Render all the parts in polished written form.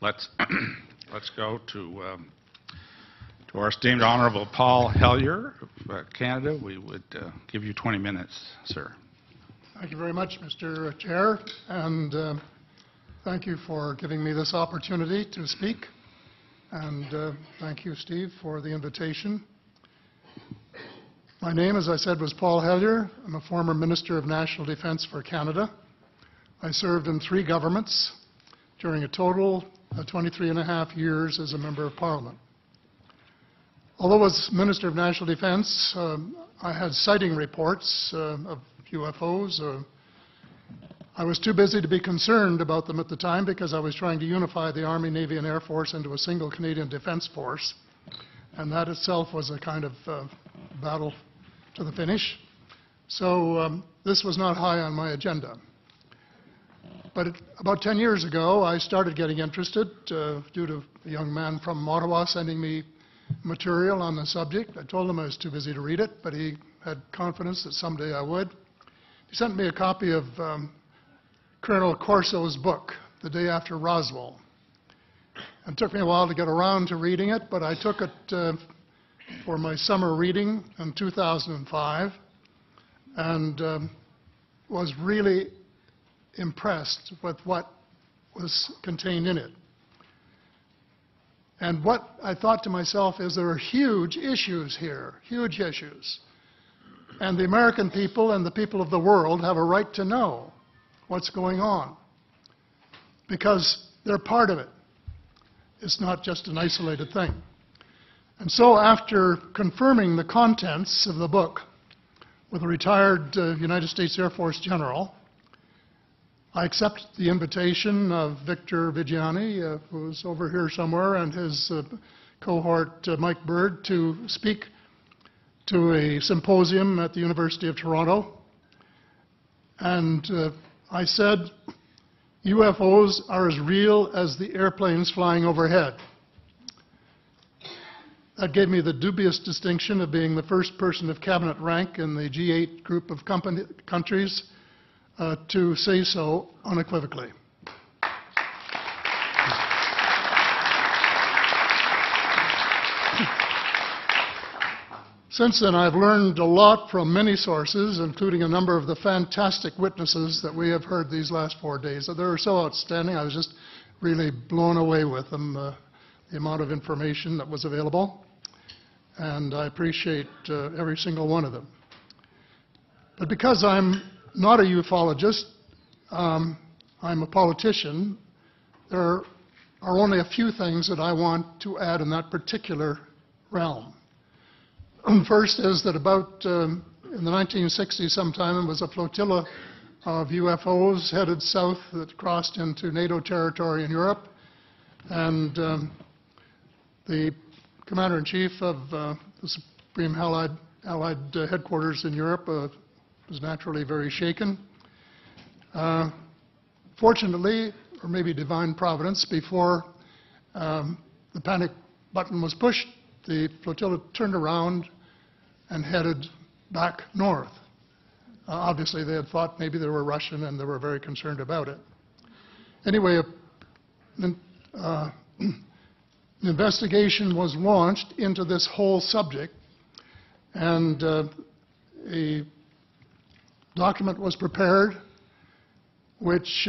let's let's go to our esteemed Honorable Paul Hellyer of Canada. We would give you 20 minutes, sir. Thank you very much, Mr. Chair, and thank you for giving me this opportunity to speak. And thank you, Steve, for the invitation. My name, as I said, was Paul Hellyer. I'm a former Minister of National Defence for Canada. I served in 3 governments during a total of 23.5 years as a Member of Parliament. Although as Minister of National Defence, I had sighting reports of UFOs. I was too busy to be concerned about them at the time because I was trying to unify the Army, Navy and Air Force into a single Canadian Defence Force. And that itself was a kind of battle to the finish. So this was not high on my agenda. But about 10 years ago, I started getting interested due to a young man from Ottawa sending me material on the subject. I told him I was too busy to read it, but he had confidence that someday I would. He sent me a copy of Colonel Corso's book, The Day After Roswell. It took me a while to get around to reading it, but I took it for my summer reading in 2005 and was really impressed with what was contained in it. And what I thought to myself is there are huge issues here, huge issues. And the American people and the people of the world have a right to know what's going on because they're part of it. It's not just an isolated thing. And so after confirming the contents of the book with a retired United States Air Force general, I accepted the invitation of Victor Vigiani, who's over here somewhere, and his cohort, Mike Bird, to speak to a symposium at the University of Toronto. And I said, UFOs are as real as the airplanes flying overhead. That gave me the dubious distinction of being the first person of cabinet rank in the G8 group of countries to say so unequivocally. Since then, I've learned a lot from many sources, including a number of the fantastic witnesses that we have heard these last 4 days. They were so outstanding, I was just really blown away with them, the amount of information that was available. And I appreciate every single one of them. But because I'm not a ufologist, I'm a politician, there are only a few things that I want to add in that particular realm. First is that about in the 1960s sometime, there was a flotilla of UFOs headed south that crossed into NATO territory in Europe. And the Commander-in-Chief of the Supreme Allied Headquarters in Europe was naturally very shaken. Fortunately, or maybe divine providence, before the panic button was pushed, the flotilla turned around and headed back north. Obviously, they had thought maybe they were Russian and they were very concerned about it. Anyway, an investigation was launched into this whole subject, and a document was prepared which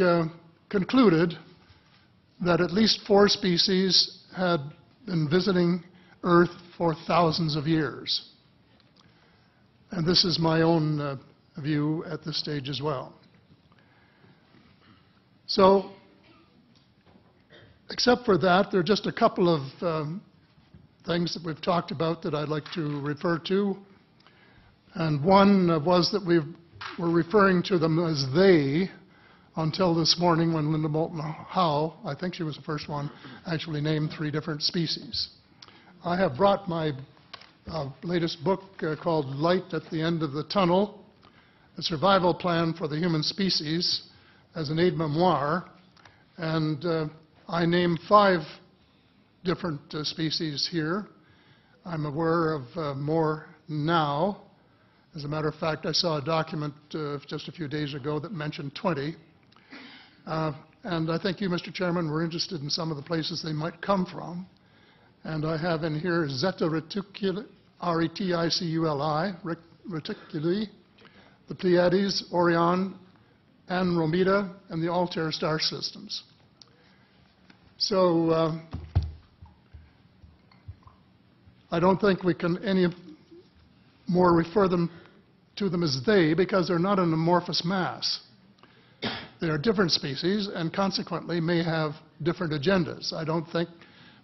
concluded that at least 4 species had been visiting Earth for thousands of years. And this is my own view at this stage as well. So, except for that, there are just a couple of things that we've talked about that I'd like to refer to. And one was that we were referring to them as they until this morning when Linda Moulton Howe, I think she was the first one, actually named 3 different species. I have brought my latest book called Light at the End of the Tunnel, A Survival Plan for the Human Species, as an aide-memoire, and I name 5 different species here. I'm aware of more now. As a matter of fact, I saw a document just a few days ago that mentioned 20. and I think you, Mr. Chairman, were interested in some of the places they might come from. And I have in here Zeta Reticuli, R-E-T-I-C-U-L-I, Reticuli, the Pleiades, Orion, Andromeda, and the Altair star systems. So I don't think we can any more refer to them as they, because they're not an amorphous mass. They are different species and consequently may have different agendas. I don't think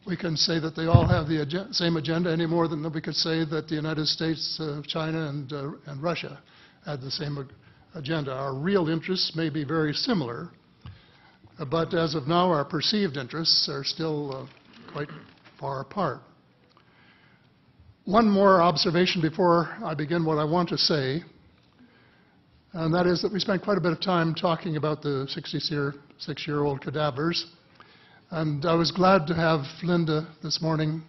we can say that they all have the same agenda any more than we could say that the United States, China, and Russia had the same agenda. Our real interests may be very similar, but as of now, our perceived interests are still quite far apart. One more observation before I begin what I want to say, and that is that we spent quite a bit of time talking about the 66-year-old cadavers. And I was glad to have Linda this morning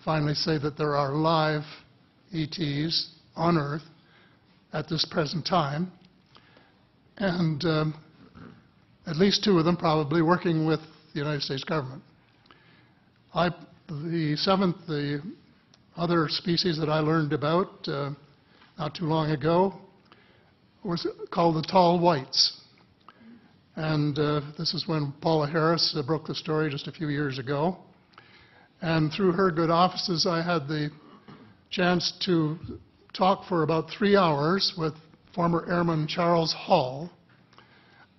finally say that there are live ETs on Earth at this present time, and at least 2 of them probably working with the United States government. The other species that I learned about not too long ago was called the tall whites. And this is when Paula Harris broke the story just a few years ago. And through her good offices, I had the chance to talk for about 3 hours with former Airman Charles Hall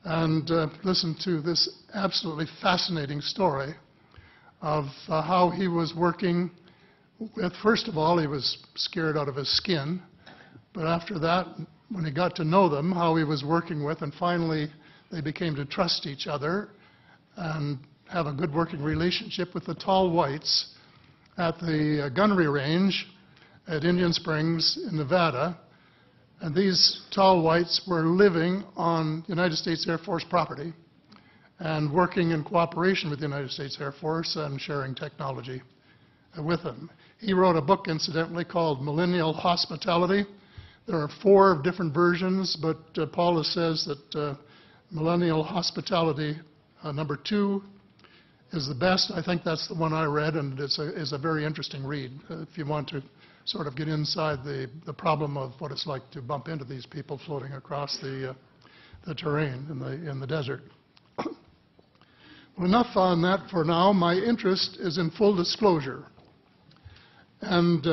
and listen to this absolutely fascinating story of how he was working with, first of all, he was scared out of his skin, but after that, when he got to know them, how he was working with, and finally they became to trust each other and have a good working relationship with the tall whites at the gunnery range at Indian Springs in Nevada. And these tall whites were living on United States Air Force property and working in cooperation with the United States Air Force and sharing technology with them. He wrote a book, incidentally, called Millennial Hospitality. There are 4 different versions, but Paula says that Millennial Hospitality number 2 is the best. I think that's the one I read, and it's a very interesting read if you want to sort of get inside the problem of what it's like to bump into these people floating across the terrain in the desert. Well, enough on that for now. My interest is in full disclosure. And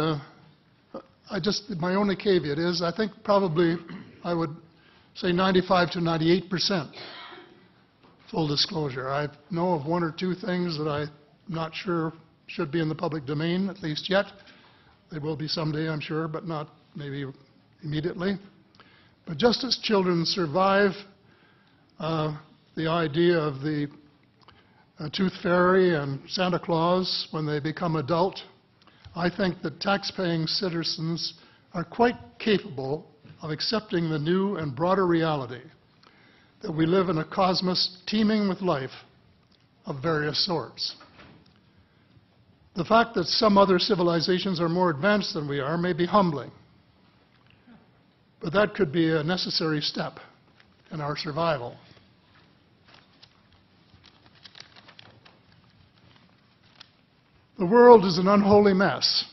my only caveat is I think probably I would say 95 to 98% full disclosure. I know of 1 or 2 things that I'm not sure should be in the public domain, at least yet. They will be someday, I'm sure, but not maybe immediately. But just as children survive the idea of the Tooth Fairy and Santa Claus when they become adult, I think that tax-paying citizens are quite capable of accepting the new and broader reality that we live in a cosmos teeming with life of various sorts. The fact that some other civilizations are more advanced than we are may be humbling, but that could be a necessary step in our survival. The world is an unholy mess.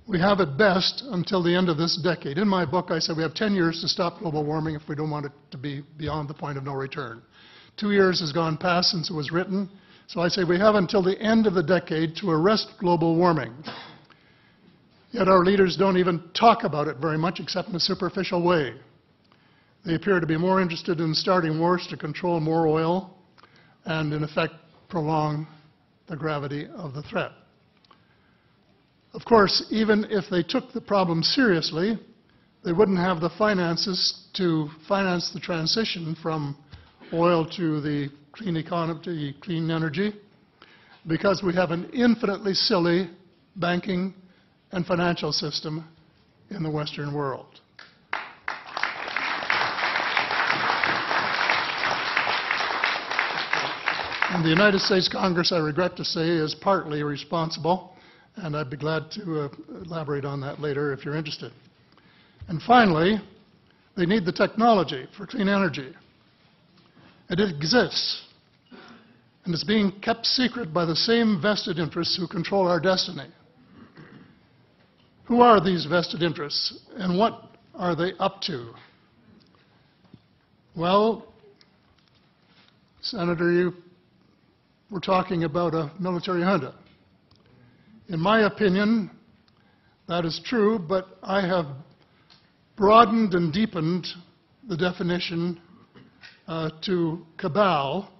We have it best until the end of this decade. In my book, I said we have 10 years to stop global warming if we don't want it to be beyond the point of no return. 2 years has gone past since it was written, so I say we have until the end of the decade to arrest global warming. Yet our leaders don't even talk about it very much except in a superficial way. They appear to be more interested in starting wars to control more oil and, in effect, prolong the gravity of the threat. Of course, even if they took the problem seriously, they wouldn't have the finances to finance the transition from oil to the clean economy, to clean energy, because we have an infinitely silly banking and financial system in the Western world. And the United States Congress, I regret to say, is partly responsible, and I'd be glad to elaborate on that later if you're interested. And finally, they need the technology for clean energy. And it exists, and it's being kept secret by the same vested interests who control our destiny. Who are these vested interests, and what are they up to? Well, Senator, you were talking about a military junta. In my opinion, that is true, but I have broadened and deepened the definition to cabal,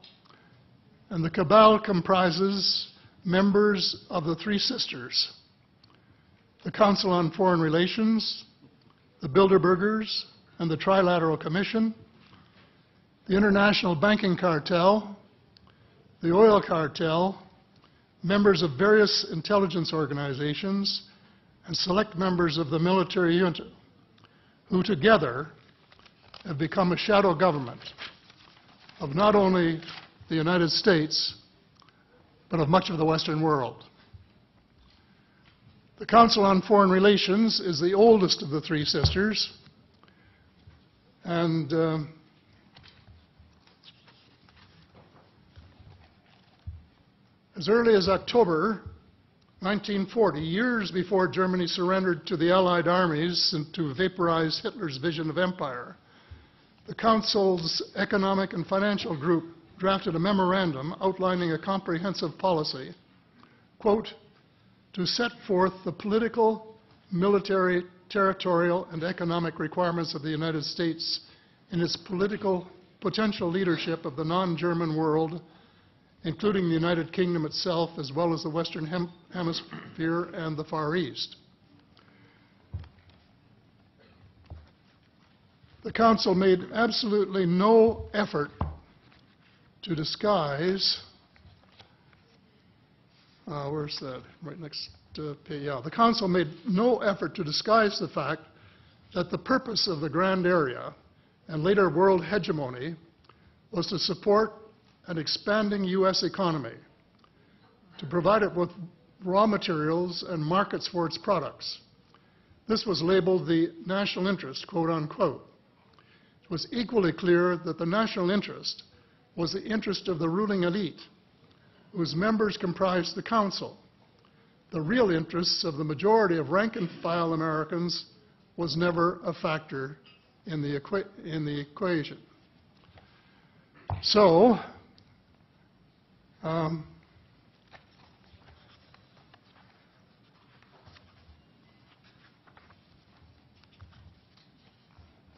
and the cabal comprises members of the three sisters: the Council on Foreign Relations, the Bilderbergers, and the Trilateral Commission, the International Banking Cartel, the Oil Cartel, members of various intelligence organizations, and select members of the military junta, who together have become a shadow government of not only the United States, but of much of the Western world. The Council on Foreign Relations is the oldest of the three sisters, and as early as October 1940, years before Germany surrendered to the Allied armies and to vaporize Hitler's vision of empire, the Council's Economic and Financial Group drafted a memorandum outlining a comprehensive policy, quote, to set forth the political, military, territorial, and economic requirements of the United States in its political potential leadership of the non-German world, including the United Kingdom itself, as well as the Western Hemisphere and the Far East. The Council made absolutely no effort to disguise, where's that? Right next page, yeah. The Council made no effort to disguise the fact that the purpose of the Grand Area and later world hegemony was to support an expanding U.S. economy, to provide it with raw materials and markets for its products. This was labeled the national interest, quote unquote. It was equally clear that the national interest was the interest of the ruling elite, whose members comprised the Council. The real interests of the majority of rank-and-file Americans was never a factor in the equation. So,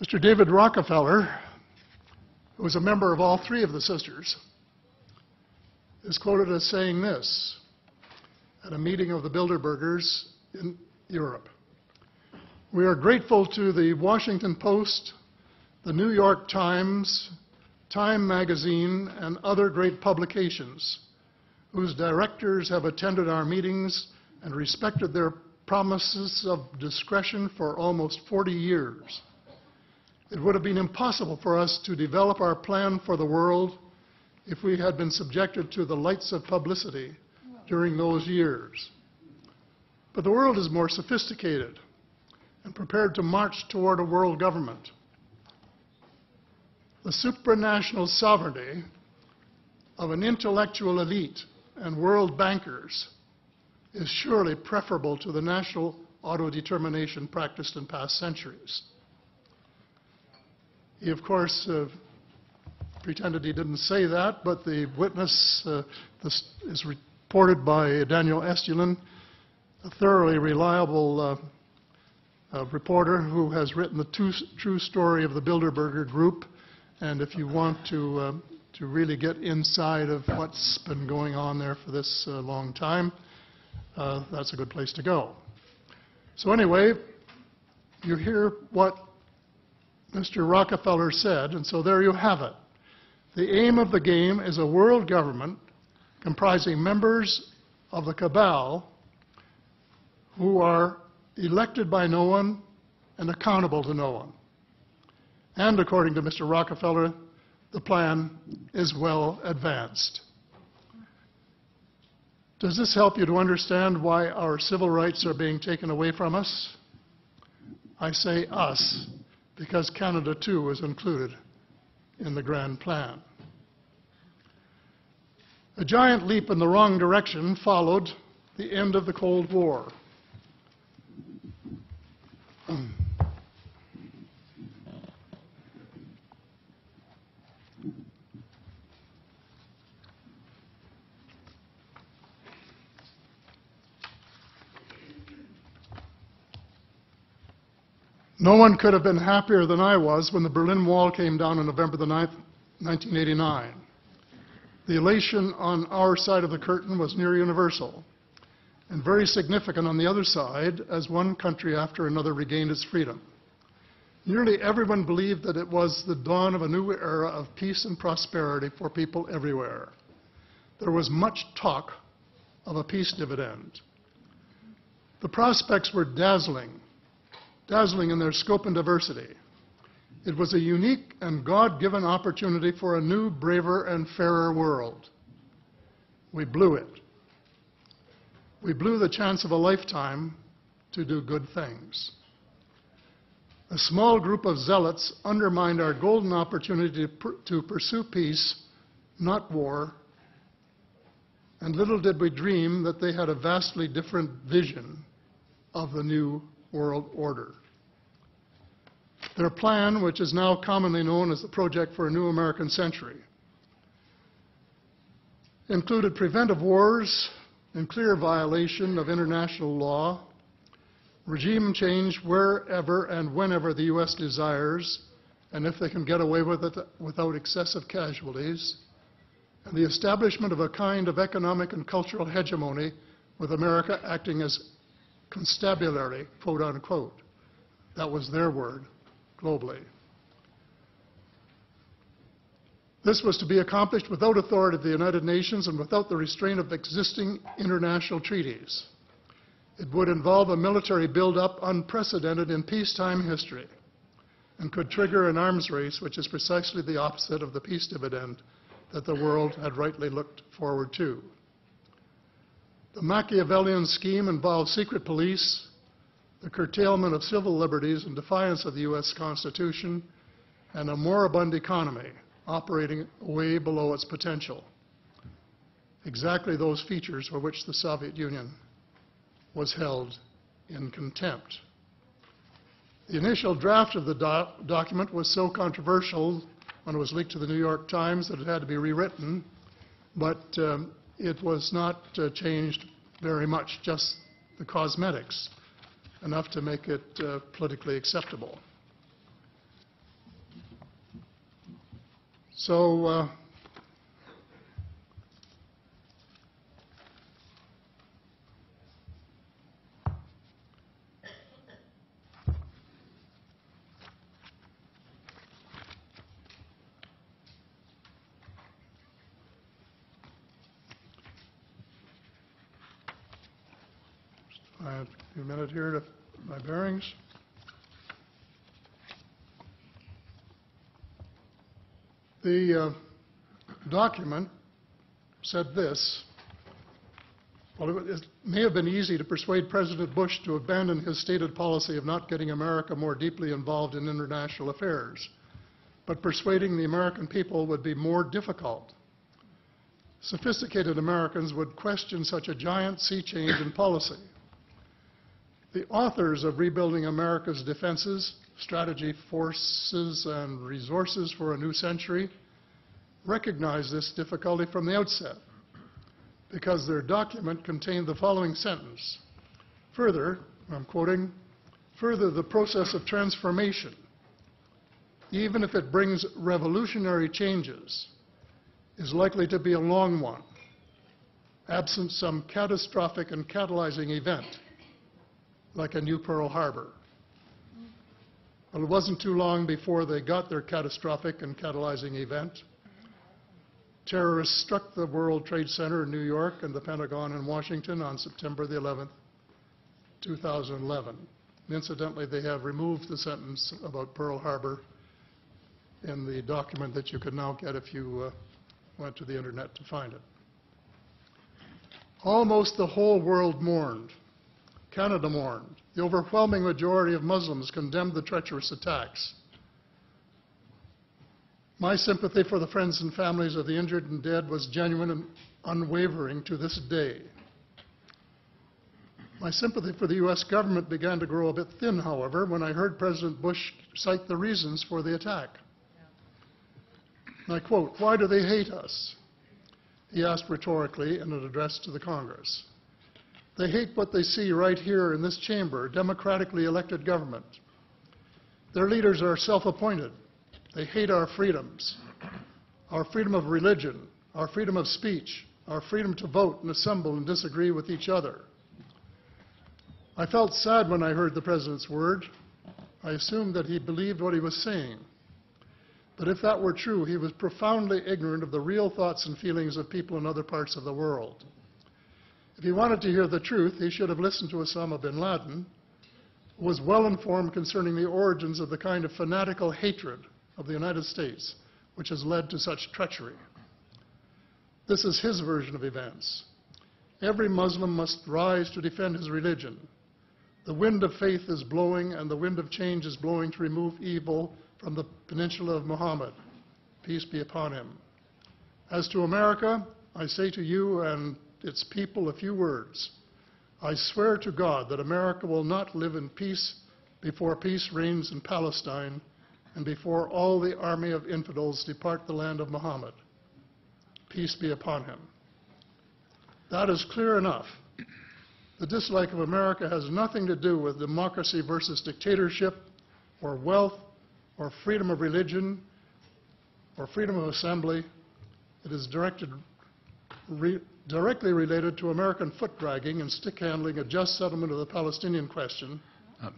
Mr. David Rockefeller, who was a member of all three of the sisters, is quoted as saying this at a meeting of the Bilderbergers in Europe. We are grateful to the Washington Post, the New York Times, Time magazine, and other great publications, whose directors have attended our meetings and respected their promises of discretion for almost 40 years. It would have been impossible for us to develop our plan for the world if we had been subjected to the lights of publicity during those years. But the world is more sophisticated and prepared to march toward a world government. The supranational sovereignty of an intellectual elite and world bankers is surely preferable to the national autodetermination practiced in past centuries. He, of course, pretended he didn't say that, but the witness this is reported by Daniel Estulin, a thoroughly reliable reporter who has written the true story of the Bilderberger Group. And if you want to really get inside of what's been going on there for this long time, that's a good place to go. So anyway, you hear what Mr. Rockefeller said, and so there you have it. The aim of the game is a world government comprising members of the cabal who are elected by no one and accountable to no one. And according to Mr. Rockefeller, the plan is well advanced. Does this help you to understand why our civil rights are being taken away from us? I say us, because Canada too is included in the grand plan. A giant leap in the wrong direction followed the end of the Cold War. No one could have been happier than I was when the Berlin Wall came down on November the 9th, 1989. The elation on our side of the curtain was near universal, and very significant on the other side as one country after another regained its freedom. Nearly everyone believed that it was the dawn of a new era of peace and prosperity for people everywhere. There was much talk of a peace dividend. The prospects were dazzling in their scope and diversity. It was a unique and God-given opportunity for a new, braver, and fairer world. We blew it. We blew the chance of a lifetime to do good things. A small group of zealots undermined our golden opportunity to pursue peace, not war, and little did we dream that they had a vastly different vision of the new world order. Their plan, which is now commonly known as the Project for a New American Century, included preventive wars in clear violation of international law, regime change wherever and whenever the U.S. desires, and if they can get away with it without excessive casualties, and the establishment of a kind of economic and cultural hegemony with America acting as constabulary, quote unquote. That was their word, globally. This was to be accomplished without authority of the United Nations and without the restraint of existing international treaties. It would involve a military buildup unprecedented in peacetime history and could trigger an arms race, which is precisely the opposite of the peace dividend that the world had rightly looked forward to. The Machiavellian scheme involved secret police, the curtailment of civil liberties in defiance of the U.S. Constitution, and a moribund economy operating way below its potential. Exactly those features for which the Soviet Union was held in contempt. The initial draft of the document was so controversial when it was leaked to the New York Times that it had to be rewritten, but it was not changed very much, just the cosmetics, enough to make it politically acceptable. So I have a minute here to my bearings. The document said this. Well, it may have been easy to persuade President Bush to abandon his stated policy of not getting America more deeply involved in international affairs, but persuading the American people would be more difficult. Sophisticated Americans would question such a giant sea change in policy. The authors of Rebuilding America's Defenses, Strategy, Forces, and Resources for a New Century recognized this difficulty from the outset because their document contained the following sentence. Further, I'm quoting, further, the process of transformation, even if it brings revolutionary changes, is likely to be a long one, absent some catastrophic and catalyzing event, like a new Pearl Harbor. Well, it wasn't too long before they got their catastrophic and catalyzing event. Terrorists struck the World Trade Center in New York and the Pentagon in Washington on September the 11th, 2011. Incidentally, they have removed the sentence about Pearl Harbor in the document that you could now get if you went to the internet to find it. Almost the whole world mourned. Canada mourned. The overwhelming majority of Muslims condemned the treacherous attacks. My sympathy for the friends and families of the injured and dead was genuine and unwavering to this day. My sympathy for the U.S. government began to grow a bit thin, however, when I heard President Bush cite the reasons for the attack. And I quote, "Why do they hate us?" he asked rhetorically in an address to the Congress. "They hate what they see right here in this chamber, democratically elected government. Their leaders are self-appointed. They hate our freedoms, our freedom of religion, our freedom of speech, our freedom to vote and assemble and disagree with each other." I felt sad when I heard the President's word. I assumed that he believed what he was saying. But if that were true, he was profoundly ignorant of the real thoughts and feelings of people in other parts of the world. If he wanted to hear the truth, he should have listened to Osama bin Laden, who was well informed concerning the origins of the kind of fanatical hatred of the United States, which has led to such treachery. This is his version of events. Every Muslim must rise to defend his religion. The wind of faith is blowing, and the wind of change is blowing to remove evil from the peninsula of Muhammad. Peace be upon him. As to America, I say to you and its people a few words. I swear to God that America will not live in peace before peace reigns in Palestine and before all the army of infidels depart the land of Muhammad. Peace be upon him. That is clear enough. The dislike of America has nothing to do with democracy versus dictatorship, or wealth, or freedom of religion, or freedom of assembly. It is directly related to American foot-dragging and stick-handling a just settlement of the Palestinian question.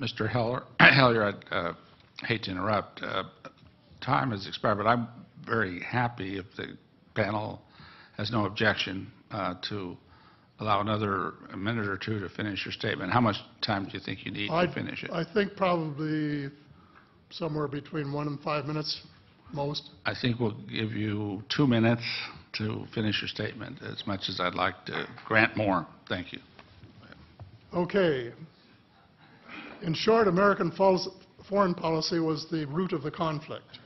Mr. Hellyer, I'd hate to interrupt. Time has expired, but I'm very happy if the panel has no objection to allow another minute or two to finish your statement. How much time do you think you need to finish it? I think probably somewhere between 1 and 5 minutes, most. I think we'll give you 2 minutes to finish your statement, as much as I'd like to grant more. Thank you. Okay. In short, American foreign policy was the root of the conflict.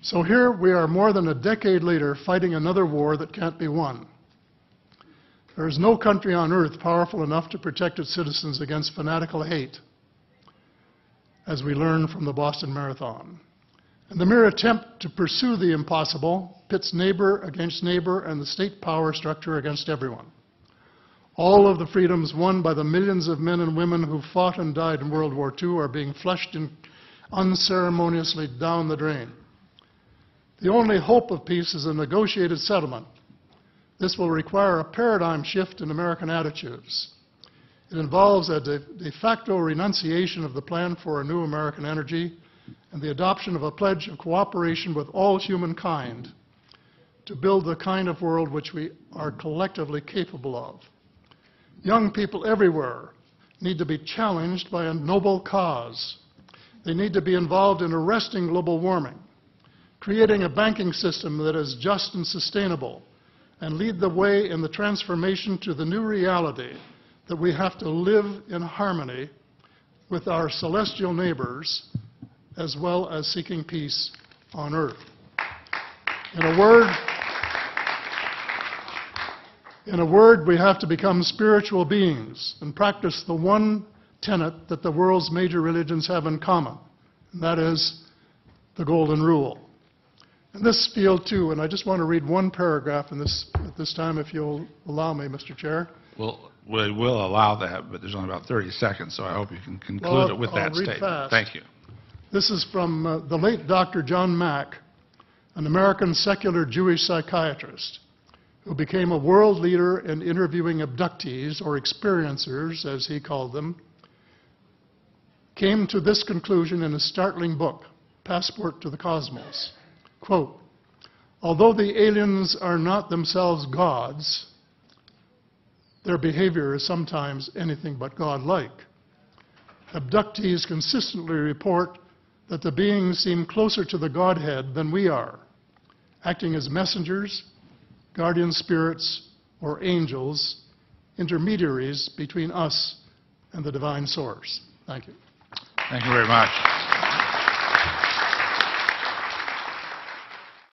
So here we are more than a decade later fighting another war that can't be won. There is no country on earth powerful enough to protect its citizens against fanatical hate, as we learned from the Boston Marathon. And the mere attempt to pursue the impossible pits neighbor against neighbor and the state power structure against everyone. All of the freedoms won by the millions of men and women who fought and died in World War II are being flushed unceremoniously down the drain. The only hope of peace is a negotiated settlement. This will require a paradigm shift in American attitudes. It involves a de facto renunciation of the plan for a new American energy and the adoption of a pledge of cooperation with all humankind to build the kind of world which we are collectively capable of. Young people everywhere need to be challenged by a noble cause. They need to be involved in arresting global warming, creating a banking system that is just and sustainable, and lead the way in the transformation to the new reality that we have to live in harmony with our celestial neighbors, as well as seeking peace on earth. In a word, we have to become spiritual beings and practice the one tenet that the world's major religions have in common, and that is the Golden Rule. In this field, too, and I just want to read one paragraph at this time, if you'll allow me, Mr. Chair. Well, we will allow that, but there's only about 30 seconds, so I hope you can conclude it with that statement. Fast. Thank you. This is from the late Dr. John Mack, an American secular Jewish psychiatrist who became a world leader in interviewing abductees, or experiencers, as he called them, came to this conclusion in a startling book, Passport to the Cosmos. Quote, although the aliens are not themselves gods, their behavior is sometimes anything but godlike. Abductees consistently report that the beings seem closer to the Godhead than we are, acting as messengers, guardian spirits, or angels, intermediaries between us and the divine source. Thank you. Thank you very much.